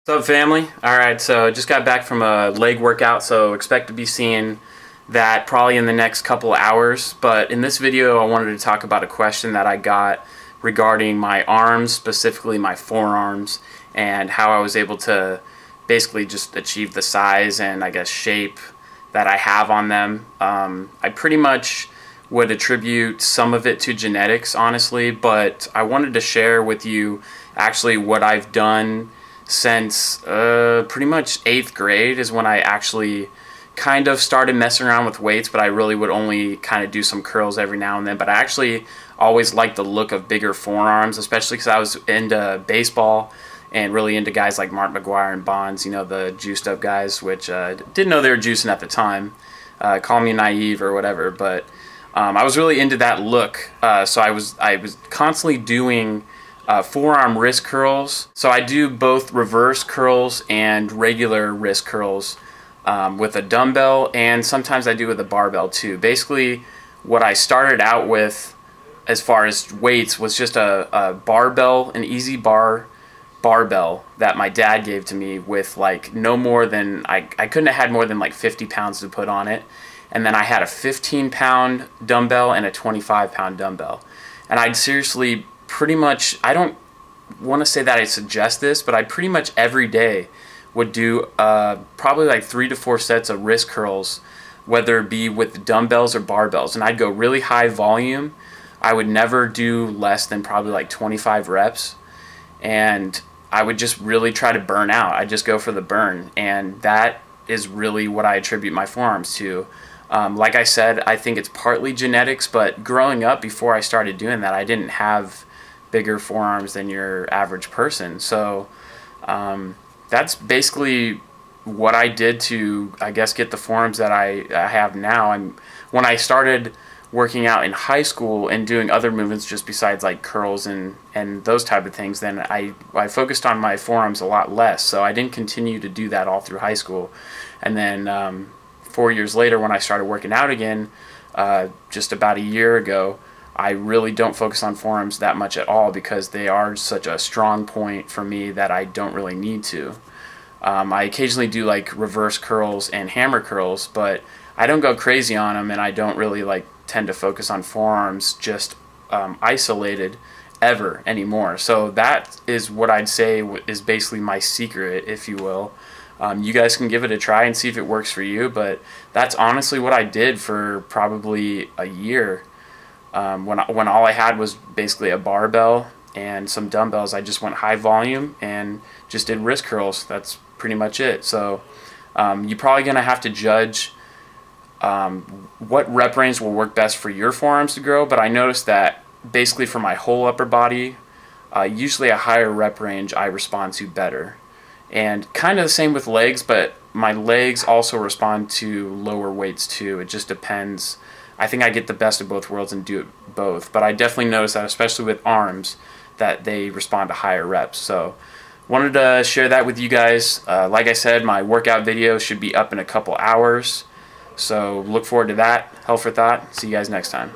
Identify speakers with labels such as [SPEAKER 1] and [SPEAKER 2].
[SPEAKER 1] What's up, family? Alright, so just got back from a leg workout, so expect to be seeing that probably in the next couple hours. But in this video I wanted to talk about a question that I got regarding my arms, specifically my forearms, and how I was able to basically just achieve the size and I guess shape that I have on them. I pretty much would attribute some of it to genetics, honestly, but I wanted to share with you actually what I've done since pretty much 8th grade is when I actually kind of started messing around with weights, but I really would only kind of do some curls every now and then. But I actually always liked the look of bigger forearms, especially because I was into baseball and really into guys like Mark McGwire and Bonds, you know, the juiced up guys, which didn't know they were juicing at the time. Call me naive or whatever, but I was really into that look. So I was constantly doing forearm wrist curls. So I do both reverse curls and regular wrist curls with a dumbbell, and sometimes I do with a barbell too. Basically what I started out with as far as weights was just a barbell, an easy barbell that my dad gave to me with like no more than, I couldn't have had more than like 50 pounds to put on it. And then I had a 15-pound dumbbell and a 25-pound dumbbell. And I'd seriously pretty much, I don't want to say that I suggest this, but I pretty much every day would do probably like 3 to 4 sets of wrist curls, whether it be with dumbbells or barbells. And I'd go really high volume. I would never do less than probably like 25 reps. And I would just really try to burn out. I'd just go for the burn. And that is really what I attribute my forearms to. Like I said, I think it's partly genetics, but growing up, before I started doing that, I didn't have bigger forearms than your average person. So that's basically what I did to, I guess, get the forearms that I have now. When I started working out in high school and doing other movements just besides like curls and those type of things, then I focused on my forearms a lot less. So I didn't continue to do that all through high school. And then 4 years later, when I started working out again, just about a year ago, I really don't focus on forearms that much at all because they are such a strong point for me that I don't really need to. I occasionally do like reverse curls and hammer curls, but I don't go crazy on them, and I don't really like tend to focus on forearms just isolated ever anymore. So that is what I'd say is basically my secret, if you will. You guys can give it a try and see if it works for you, but that's honestly what I did for probably a year. When all I had was basically a barbell and some dumbbells, I just went high volume and just did wrist curls. That's pretty much it. So you're probably going to have to judge what rep range will work best for your forearms to grow, but I noticed that basically for my whole upper body, usually a higher rep range I respond to better. And kind of the same with legs, but my legs also respond to lower weights too. It just depends. I think I get the best of both worlds and do it both. But I definitely notice that, especially with arms, that they respond to higher reps. So wanted to share that with you guys. Like I said, my workout video should be up in a couple hours. So look forward to that. Hell for thought. See you guys next time.